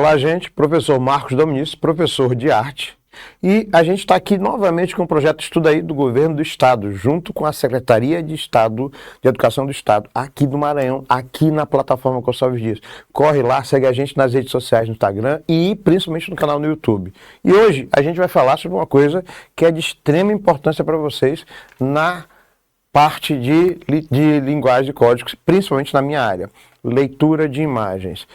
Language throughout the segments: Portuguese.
Olá, gente. Professor Marcos Dominici, professor de arte. E a gente está aqui novamente com o projeto Estuda Aí do Governo do Estado, junto com a Secretaria de Estado de Educação do Estado, aqui do Maranhão, aqui na plataforma Gonçalves Dias. Corre lá, segue a gente nas redes sociais, no Instagram e principalmente no canal no YouTube. E hoje a gente vai falar sobre uma coisa que é de extrema importância para vocês na parte de linguagem de códigos, principalmente na minha área. Leitura de imagens.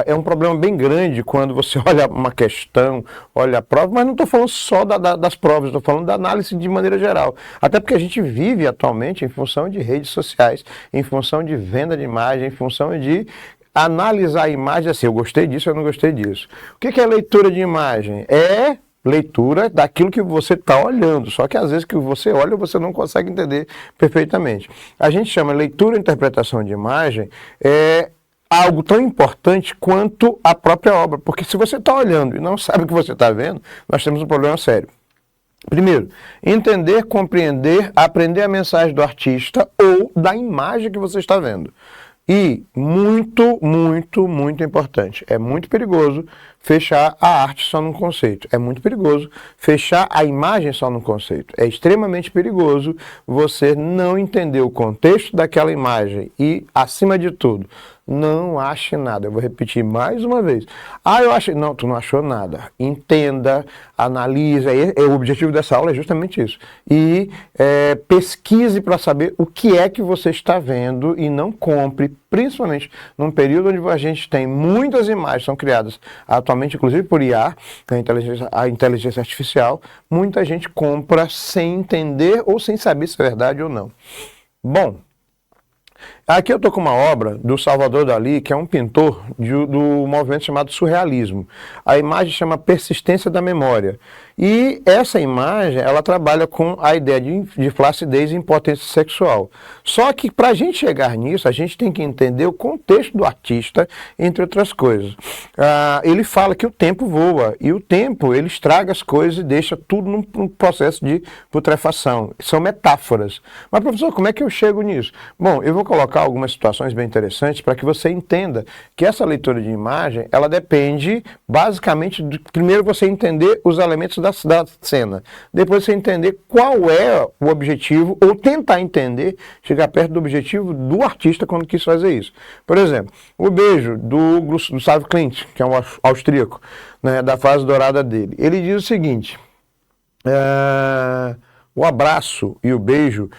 É um problema bem grande quando você olha uma questão, olha a prova, mas não estou falando só das provas, estou falando da análise de maneira geral. Até porque a gente vive atualmente em função de redes sociais, em função de venda de imagem, em função de analisar a imagem assim, eu gostei disso, eu não gostei disso. O que é leitura de imagem? É leitura daquilo que você está olhando, só que às vezes que você olha você não consegue entender perfeitamente. A gente chama leitura e interpretação de imagem algo tão importante quanto a própria obra, porque se você está olhando e não sabe o que você está vendo, nós temos um problema sério. Primeiro, entender, compreender, aprender a mensagem do artista ou da imagem que você está vendo. E muito, muito, muito importante, é muito perigoso fechar a arte só num conceito, é muito perigoso fechar a imagem só num conceito, é extremamente perigoso você não entender o contexto daquela imagem e, acima de tudo, não ache nada. Eu vou repetir mais uma vez. Eu achei. Não, tu não achou nada. Entenda, analise. O objetivo dessa aula é justamente isso. E pesquise para saber o que é que você está vendo e não compre, principalmente num período onde a gente tem muitas imagens, são criadas atualmente, inclusive por IA, a inteligência artificial, muita gente compra sem entender ou sem saber se é verdade ou não. Bom, aqui eu estou com uma obra do Salvador Dalí, que é um pintor do movimento chamado surrealismo. A imagem chama Persistência da Memória. E essa imagem, ela trabalha com a ideia de flacidez e impotência sexual. Só que para a gente chegar nisso, a gente tem que entender o contexto do artista, entre outras coisas. Ele fala que o tempo voa, e o tempo ele estraga as coisas e deixa tudo num processo de putrefação. São metáforas. Mas, professor, como é que eu chego nisso? Bom, eu vou colocar algumas situações bem interessantes para que você entenda que essa leitura de imagem, ela depende basicamente de, primeiro, você entender os elementos da cena, depois você entender qual é o objetivo, ou tentar entender, chegar perto do objetivo do artista quando quis fazer isso. Por exemplo, o beijo do Gustav Klimt, que é um austríaco, né, da fase dourada dele. Ele diz o seguinte: o abraço e o beijo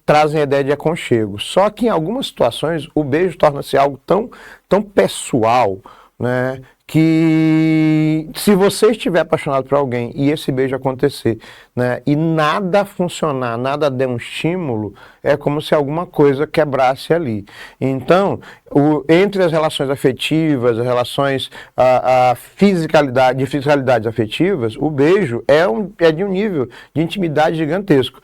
trazem a ideia de aconchego. Só que em algumas situações o beijo torna-se algo tão pessoal, né, que se você estiver apaixonado por alguém e esse beijo acontecer, né, e nada funcionar, nada der um estímulo, é como se alguma coisa quebrasse ali. Então, entre as relações afetivas, as relações de fisicalidades afetivas, o beijo é de um nível de intimidade gigantesco.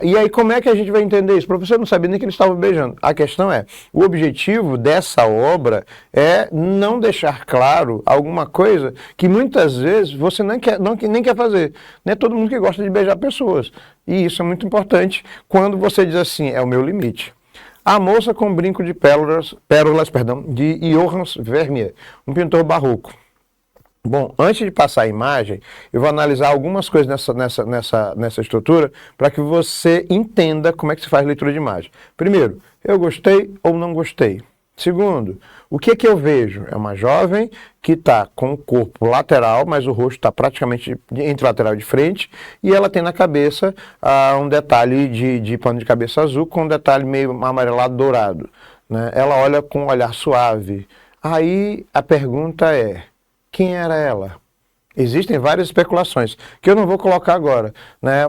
E aí, como é que a gente vai entender isso? O professor não sabia nem que eles estavam beijando. A questão é, o objetivo dessa obra é não deixar claro alguma coisa que muitas vezes você nem quer fazer. não é todo mundo que gosta de beijar pessoas. E isso é muito importante quando você diz assim, é o meu limite. A moça com brinco de pérolas, de Johann Vermeer, um pintor barroco. Bom, antes de passar a imagem, eu vou analisar algumas coisas nessa estrutura para que você entenda como é que se faz leitura de imagem. Primeiro, eu gostei ou não gostei. Segundo, o que eu vejo? É uma jovem que está com o corpo lateral, mas o rosto está praticamente entre lateral e de frente, e ela tem na cabeça um detalhe de pano de cabeça azul com um detalhe meio amarelado dourado, né? Ela olha com um olhar suave. Aí a pergunta é, quem era ela? Existem várias especulações, que eu não vou colocar agora, né?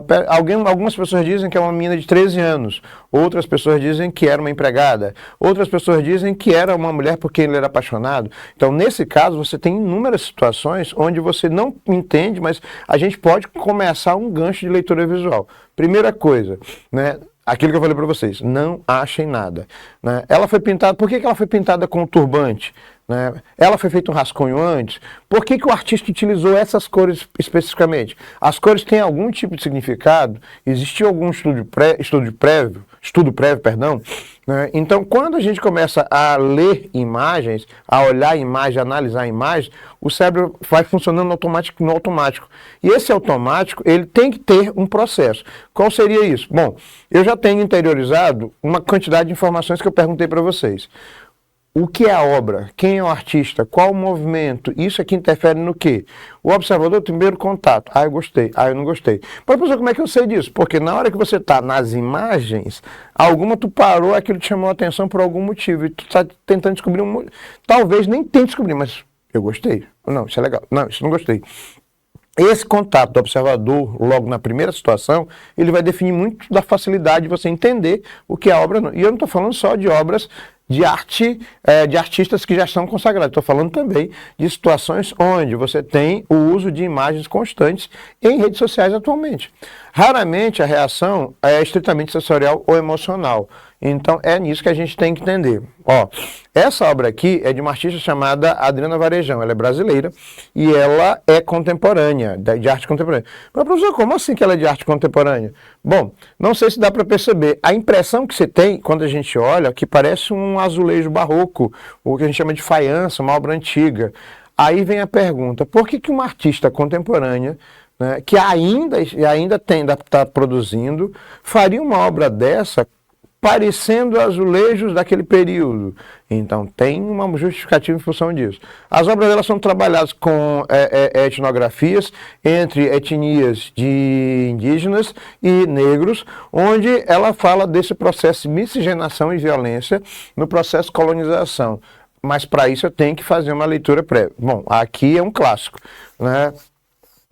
Algumas pessoas dizem que é uma menina de 13 anos, outras pessoas dizem que era uma empregada, outras pessoas dizem que era uma mulher por quem ele era apaixonado. Então, nesse caso, você tem inúmeras situações onde você não entende, mas a gente pode começar um gancho de leitura visual. Primeira coisa, né? Aquilo que eu falei para vocês, não achem nada, né? Ela foi pintada, por que ela foi pintada com um turbante? Né? Ela foi feito um rascunho antes? Por que o artista utilizou essas cores especificamente? As cores têm algum tipo de significado? Existiu algum estudo prévio estudo prévio, perdão, né? Então, quando a gente começa a ler imagens, a olhar a imagem, a analisar a imagem, o cérebro vai funcionando no automático. E esse automático, ele tem que ter um processo. Qual seria isso? Bom, eu já tenho interiorizado uma quantidade de informações que eu perguntei para vocês. O que é a obra? Quem é o artista? Qual o movimento? Isso aqui interfere no quê? O observador, primeiro contato. Ah, eu gostei. Ah, eu não gostei. Mas, professor, como é que eu sei disso? Porque na hora que você está nas imagens, alguma tu parou, aquilo te chamou a atenção por algum motivo. E tu está tentando descobrir um... Talvez nem tente descobrir, mas eu gostei. Não, isso é legal. Não, isso não gostei. Esse contato do observador, logo na primeira situação, ele vai definir muito da facilidade de você entender o que é a obra. E eu não estou falando só de obras de arte, de artistas que já estão consagrados. Estou falando também de situações onde você tem o uso de imagens constantes em redes sociais atualmente. Raramente a reação é estritamente sensorial ou emocional. Então é nisso que a gente tem que entender. Ó, essa obra aqui é de uma artista chamada Adriana Varejão. Ela é brasileira e ela é contemporânea, de arte contemporânea. Mas, professor, como assim que ela é de arte contemporânea? Bom, não sei se dá para perceber. A impressão que você tem quando a gente olha, que parece um azulejo barroco, o que a gente chama de faiança, uma obra antiga. Aí vem a pergunta, por que uma artista contemporânea, né, que ainda está produzindo, faria uma obra dessa parecendo azulejos daquele período? Então tem uma justificativa em função disso. As obras delas são trabalhadas com etnografias entre etnias de indígenas e negros, onde ela fala desse processo de miscigenação e violência no processo de colonização. Mas para isso eu tenho que fazer uma leitura prévia. Bom, aqui é um clássico, né?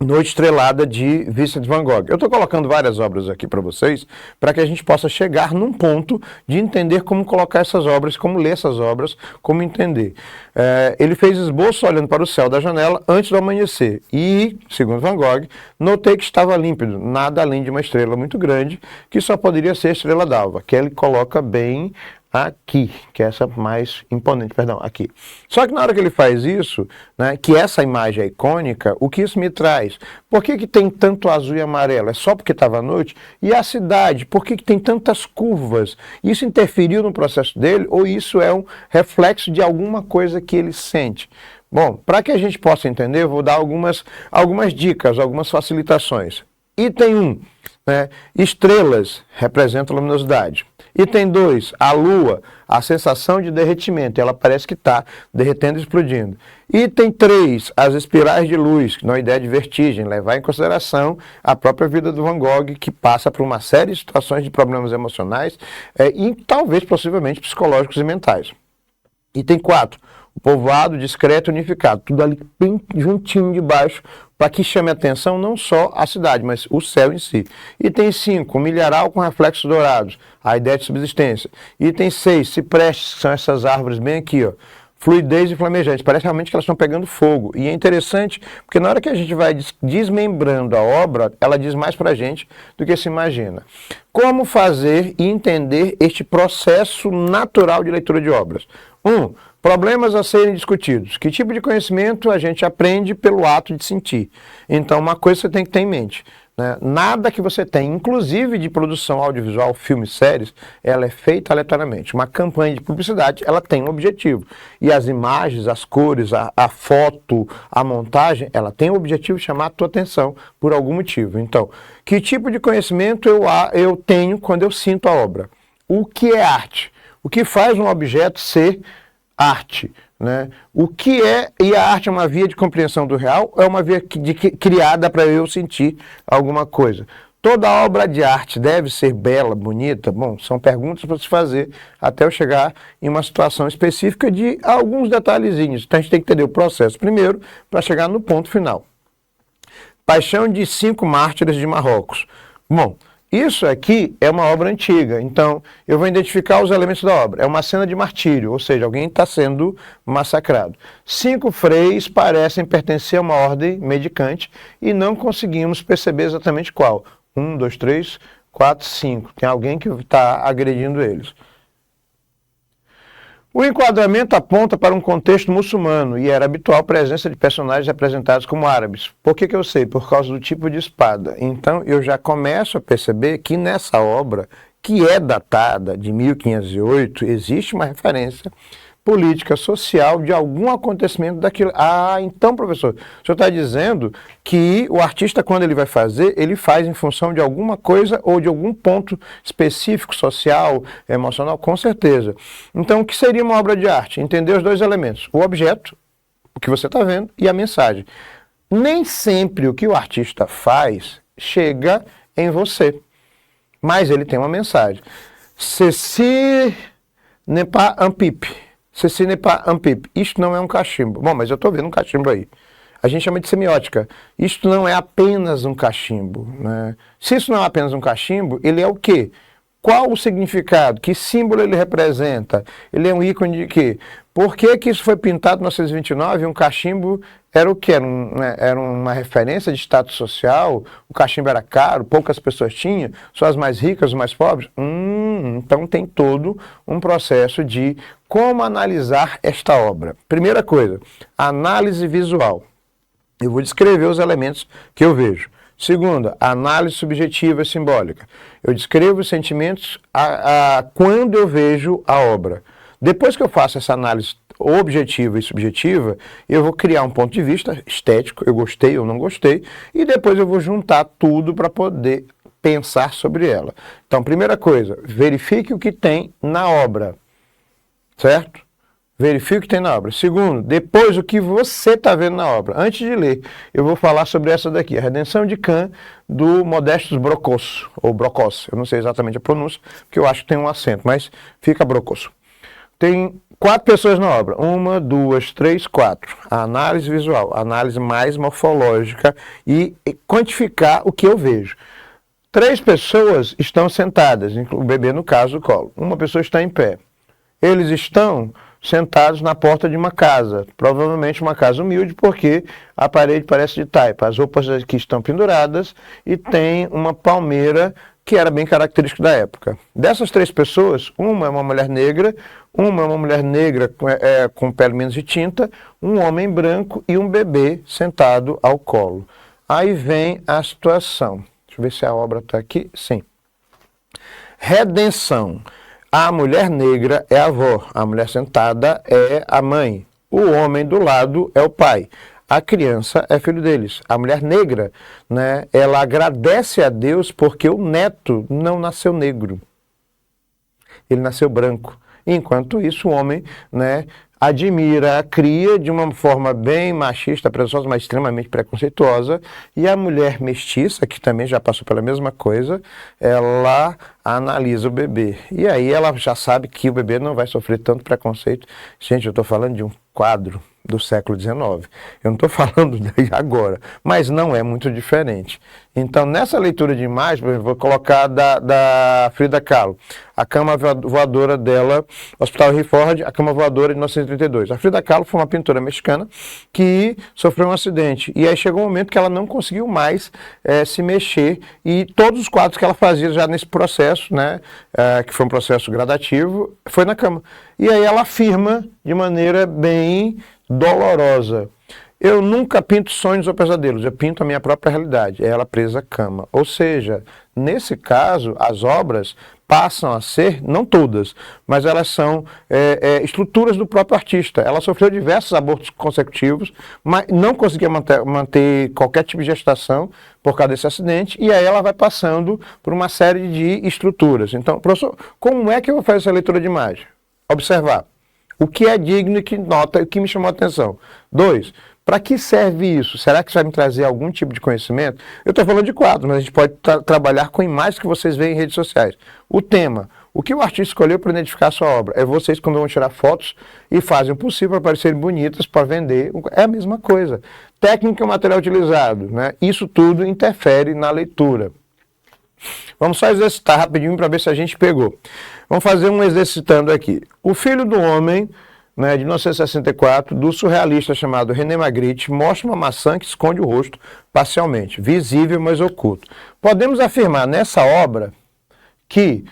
Noite Estrelada, de Vincent van Gogh. Eu estou colocando várias obras aqui para vocês, para que a gente possa chegar num ponto de entender como colocar essas obras, como ler essas obras, como entender. Ele fez esboço olhando para o céu da janela antes do amanhecer. E, segundo Van Gogh, notei que estava límpido, nada além de uma estrela muito grande, que só poderia ser a estrela d'alva, que ele coloca bem aqui, que é essa mais imponente, perdão, aqui. Só que na hora que ele faz isso, né, que essa imagem é icônica, o que isso me traz? Por que tem tanto azul e amarelo? É só porque estava à noite? E a cidade, por que tem tantas curvas? Isso interferiu no processo dele ou isso é um reflexo de alguma coisa que ele sente? Bom, para que a gente possa entender, eu vou dar algumas dicas, algumas facilitações. Item 1, né, estrelas representam luminosidade. Item 2, a lua, a sensação de derretimento, ela parece que está derretendo e explodindo. Item 3, as espirais de luz, que não é ideia de vertigem, levar em consideração a própria vida do Van Gogh, que passa por uma série de situações de problemas emocionais e talvez, possivelmente, psicológicos e mentais. Item 4, o povoado discreto e unificado, tudo ali bem juntinho de baixo, para que chame a atenção não só a cidade, mas o céu em si. Item 5, milharal com reflexos dourados, a ideia de subsistência. Item 6, ciprestes, que são essas árvores bem aqui, ó, fluidez e flamejante, parece realmente que elas estão pegando fogo. E é interessante, porque na hora que a gente vai desmembrando a obra, ela diz mais para a gente do que se imagina. Como fazer e entender este processo natural de leitura de obras? 1. Problemas a serem discutidos. Que tipo de conhecimento a gente aprende pelo ato de sentir? Então, uma coisa você tem que ter em mente, né? Nada que você tem, inclusive de produção audiovisual, filmes, séries, ela é feita aleatoriamente. Uma campanha de publicidade, ela tem um objetivo. E as imagens, as cores, a foto, a montagem, ela tem o objetivo de chamar a tua atenção por algum motivo. Então, que tipo de conhecimento eu tenho quando eu sinto a obra? O que é arte? O que faz um objeto ser arte, né? O que é, e a arte é uma via de compreensão do real, é uma via criada para eu sentir alguma coisa. Toda obra de arte deve ser bela, bonita? Bom, são perguntas para se fazer até eu chegar em uma situação específica de alguns detalhezinhos. Então a gente tem que entender o processo primeiro para chegar no ponto final. Paixão de 5 mártires de Marrocos. Bom, isso aqui é uma obra antiga, então eu vou identificar os elementos da obra. É uma cena de martírio, ou seja, alguém está sendo massacrado. 5 freis parecem pertencer a uma ordem mendicante e não conseguimos perceber exatamente qual. 1, 2, 3, 4, 5. Tem alguém que está agredindo eles. O enquadramento aponta para um contexto muçulmano e era habitual a presença de personagens representados como árabes. Por que eu sei? Por causa do tipo de espada. Então eu já começo a perceber que nessa obra, que é datada de 1508, existe uma referência política, social, de algum acontecimento daquilo. Ah, então, professor, o senhor está dizendo que o artista, quando ele vai fazer, ele faz em função de alguma coisa ou de algum ponto específico, social, emocional? Com certeza. Então, o que seria uma obra de arte? Entender os dois elementos, o objeto, o que você está vendo, e a mensagem. Nem sempre o que o artista faz chega em você, mas ele tem uma mensagem. Ceci n'est pas un pipe. Ceci n'est pas un pipe. Isto não é um cachimbo. Bom, mas eu estou vendo um cachimbo aí. A gente chama de semiótica. Isto não é apenas um cachimbo, né? Se isso não é apenas um cachimbo, ele é o quê? Qual o significado? Que símbolo ele representa? Ele é um ícone de quê? Por que que isso foi pintado em 1929 e um cachimbo era o quê? Era uma referência de status social? O cachimbo era caro, poucas pessoas tinham, só as mais ricas, os mais pobres? Então tem todo um processo de como analisar esta obra. Primeira coisa, análise visual. Eu vou descrever os elementos que eu vejo. Segunda, análise subjetiva e simbólica. Eu descrevo os sentimentos quando eu vejo a obra. Depois que eu faço essa análise objetiva e subjetiva, eu vou criar um ponto de vista estético, eu gostei ou não gostei, e depois eu vou juntar tudo para poder pensar sobre ela. Então, primeira coisa, verifique o que tem na obra, certo? Verifique o que tem na obra. Segundo, depois o que você está vendo na obra. Antes de ler, eu vou falar sobre essa daqui, a Redenção de Can, do Modestus Brocosso, ou Brocosso. Eu não sei exatamente a pronúncia, porque eu acho que tem um acento, mas fica Brocosso. Tem 4 pessoas na obra. 1, 2, 3, 4. A análise visual, a análise mais morfológica e quantificar o que eu vejo. 3 pessoas estão sentadas, o bebê no caso do colo. Uma pessoa está em pé. Eles estão sentados na porta de uma casa, provavelmente uma casa humilde, porque a parede parece de taipa. As roupas aqui estão penduradas e tem uma palmeira que era bem característico da época. Dessas 3 pessoas, uma é uma mulher negra com pele menos de tinta, um homem branco e um bebê sentado ao colo. Aí vem a situação. Deixa eu ver se a obra está aqui. Sim. Redenção. A mulher negra é a avó, a mulher sentada é a mãe, o homem do lado é o pai, a criança é filho deles. A mulher negra, né, ela agradece a Deus porque o neto não nasceu negro, ele nasceu branco. Enquanto isso, o homem, né, admira a cria de uma forma bem machista, presunçosa, mas extremamente preconceituosa, e a mulher mestiça, que também já passou pela mesma coisa, ela analisa o bebê. E aí ela já sabe que o bebê não vai sofrer tanto preconceito. Gente, eu estou falando de um quadro do século XIX. Eu não estou falando de agora, mas não é muito diferente. Então, nessa leitura de imagem, vou colocar da Frida Kahlo, a cama voadora dela, Hospital Henry Ford, a cama voadora de 1932. A Frida Kahlo foi uma pintora mexicana que sofreu um acidente. E aí chegou um momento que ela não conseguiu mais se mexer, e todos os quadros que ela fazia já nesse processo, né, que foi um processo gradativo, foi na cama. E aí ela afirma de maneira bem dolorosa: eu nunca pinto sonhos ou pesadelos, eu pinto a minha própria realidade, é ela presa à cama. Ou seja, nesse caso, as obras passam a ser, não todas, mas elas são estruturas do próprio artista. Ela sofreu diversos abortos consecutivos, mas não conseguia manter qualquer tipo de gestação por causa desse acidente, e aí ela vai passando por uma série de estruturas. Então, professor, como é que eu vou fazer essa leitura de imagem? Observar o que é digno e que nota, o que me chamou a atenção. 2, para que serve isso? Será que isso vai me trazer algum tipo de conhecimento? Eu estou falando de quadros, mas a gente pode trabalhar com imagens que vocês veem em redes sociais. O tema, o que o artista escolheu para identificar a sua obra? É vocês quando vão tirar fotos e fazem o possível para parecerem bonitas, para vender. É a mesma coisa. Técnica e material utilizado, né? Isso tudo interfere na leitura. Vamos só exercitar rapidinho para ver se a gente pegou. Vamos fazer um exercitando aqui. O Filho do Homem, né, de 1964, do surrealista chamado René Magritte, mostra uma maçã que esconde o rosto parcialmente, visível, mas oculto. Podemos afirmar nessa obra que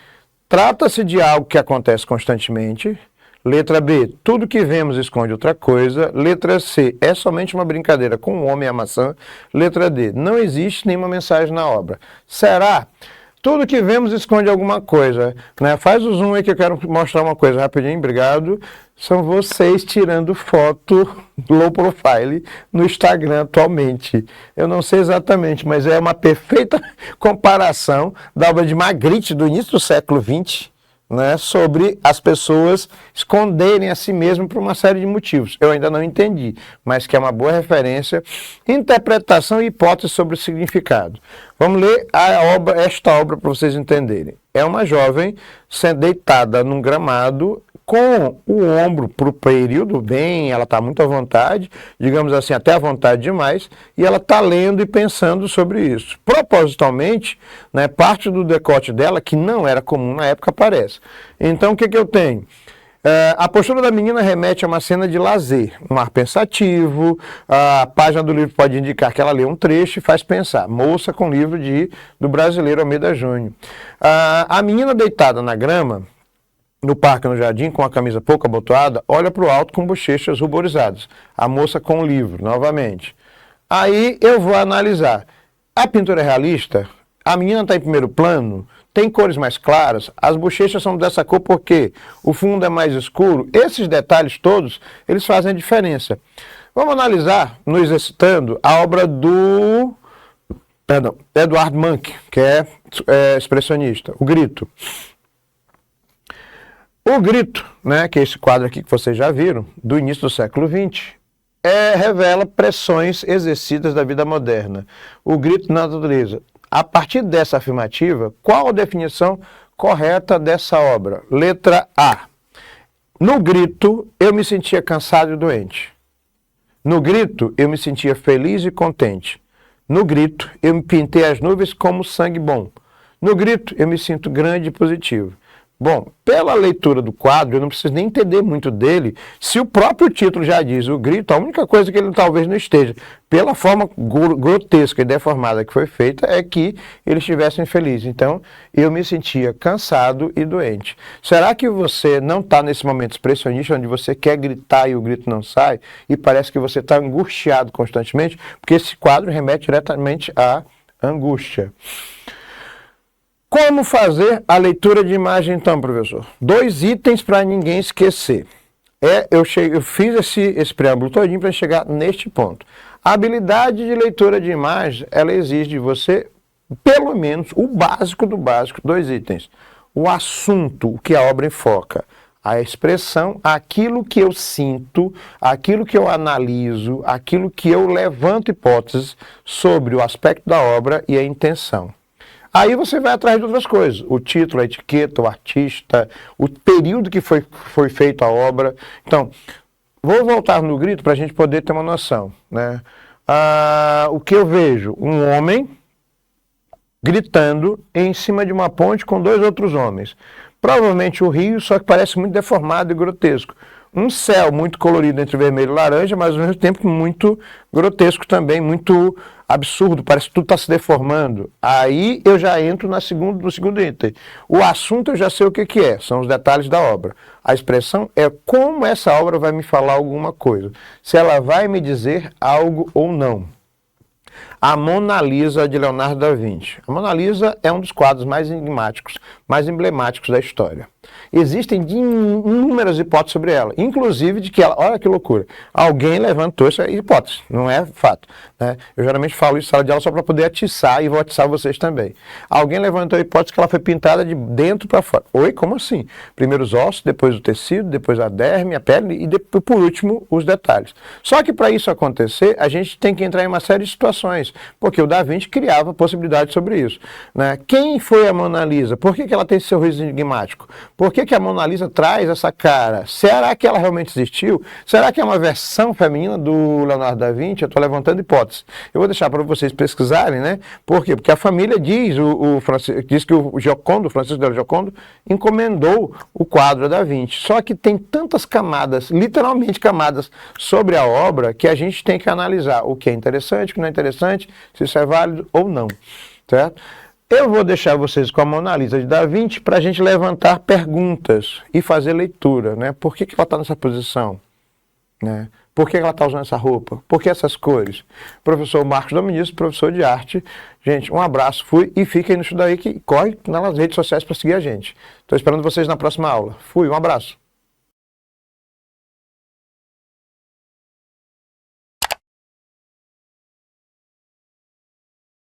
trata-se de algo que acontece constantemente. Letra B, tudo que vemos esconde outra coisa. Letra C, é somente uma brincadeira com o homem e a maçã. Letra D, não existe nenhuma mensagem na obra. Será? Tudo que vemos esconde alguma coisa, né? Faz o zoom aí que eu quero mostrar uma coisa rapidinho, obrigado. São vocês tirando foto low profile no Instagram atualmente. Eu não sei exatamente, mas é uma perfeita comparação da obra de Magritte do início do século XX, né, sobre as pessoas esconderem a si mesmo por uma série de motivos. Eu ainda não entendi, mas que é uma boa referência. Interpretação e hipótese sobre o significado. Vamos ler esta obra para vocês entenderem. É uma jovem sendo deitada num gramado com o ombro para o período bem, ela está muito à vontade, digamos assim, até à vontade demais, e ela está lendo e pensando sobre isso. Propositalmente, né, parte do decote dela, que não era comum na época, aparece. Então, o que eu tenho? A postura da menina remete a uma cena de lazer, um ar pensativo, a página do livro pode indicar que ela lê um trecho e faz pensar. Moça com livro do brasileiro Almeida Júnior. A menina deitada na grama, no parque, no jardim, com a camisa pouco abotoada, olha para o alto com bochechas ruborizadas. A moça com o livro, novamente. Aí eu vou analisar. A pintura é realista? A menina está em primeiro plano? Tem cores mais claras? As bochechas são dessa cor porque o fundo é mais escuro? Esses detalhes todos, eles fazem a diferença. Vamos analisar, no Exercitando, a obra do Edvard Munch, que é expressionista, O Grito. O Grito, né, que é esse quadro aqui que vocês já viram, do início do século XX, revela pressões exercidas da vida moderna. O grito na natureza. A partir dessa afirmativa, qual a definição correta dessa obra? Letra A. No grito, eu me sentia cansado e doente. No grito, eu me sentia feliz e contente. No grito, eu me pintei as nuvens como sangue bom. No grito, eu me sinto grande e positivo. Bom, pela leitura do quadro, eu não preciso nem entender muito dele, se o próprio título já diz o grito, a única coisa que ele talvez não esteja, pela forma grotesca e deformada que foi feita, é que eles estivessem felizes. Então, eu me sentia cansado e doente. Será que você não está nesse momento expressionista, onde você quer gritar e o grito não sai, e parece que você está angustiado constantemente? Porque esse quadro remete diretamente à angústia. Como fazer a leitura de imagem, então, professor? 2 itens para ninguém esquecer. Eu fiz esse preâmbulo todinho para chegar neste ponto. A habilidade de leitura de imagem, ela exige de você, pelo menos, o básico do básico, 2 itens. O assunto, o que a obra enfoca. A expressão, aquilo que eu sinto, aquilo que eu analiso, aquilo que eu levanto hipóteses sobre o aspecto da obra e a intenção. Aí você vai atrás de outras coisas, o título, a etiqueta, o artista, o período que foi feita a obra. Então, vou voltar no grito para a gente poder ter uma noção, né? O que eu vejo? Um homem gritando em cima de uma ponte com 2 outros homens. Provavelmente o rio, só que parece muito deformado e grotesco. Um céu muito colorido entre vermelho e laranja, mas ao mesmo tempo muito grotesco também, muito absurdo, parece que tudo está se deformando. Aí eu já entro no segundo item. O assunto eu já sei o que é, são os detalhes da obra. A expressão é como essa obra vai me falar alguma coisa, se ela vai me dizer algo ou não. A Mona Lisa de Leonardo da Vinci. A Mona Lisa é um dos quadros mais enigmáticos, mais emblemáticos da história. Existem inúmeras hipóteses sobre ela, inclusive de que ela, olha que loucura, alguém levantou essa hipótese, não é fato, né? Eu geralmente falo isso em sala de aula só para poder atiçar e vou atiçar vocês também. Alguém levantou a hipótese que ela foi pintada de dentro para fora. Oi, como assim? Primeiro os ossos, depois o tecido, depois a derme, a pele e depois, por último, os detalhes. Só que para isso acontecer, a gente tem que entrar em uma série de situações, porque o Da Vinci criava possibilidades sobre isso, né? Quem foi a Mona Lisa? Por que esse seu sorriso enigmático? Por que a Mona Lisa traz essa cara? Será que ela realmente existiu? Será que é uma versão feminina do Leonardo da Vinci? Eu estou levantando hipóteses. Eu vou deixar para vocês pesquisarem, né? Por quê? Porque a família diz, diz que o Giocondo, Francisco del Giocondo, encomendou o quadro da Vinci. Só que tem tantas camadas, literalmente camadas, sobre a obra, que a gente tem que analisar o que é interessante, o que não é interessante, se isso é válido ou não, certo? Eu vou deixar vocês com a Mona Lisa de Da Vinci para a gente levantar perguntas e fazer leitura, né? Por que ela está nessa posição? Né? Por que ela está usando essa roupa? Por que essas cores? Professor Marcos Doministro, professor de arte. Gente, um abraço, fui e fiquem no Estudaí, que corre nas redes sociais para seguir a gente. Estou esperando vocês na próxima aula. Fui, um abraço.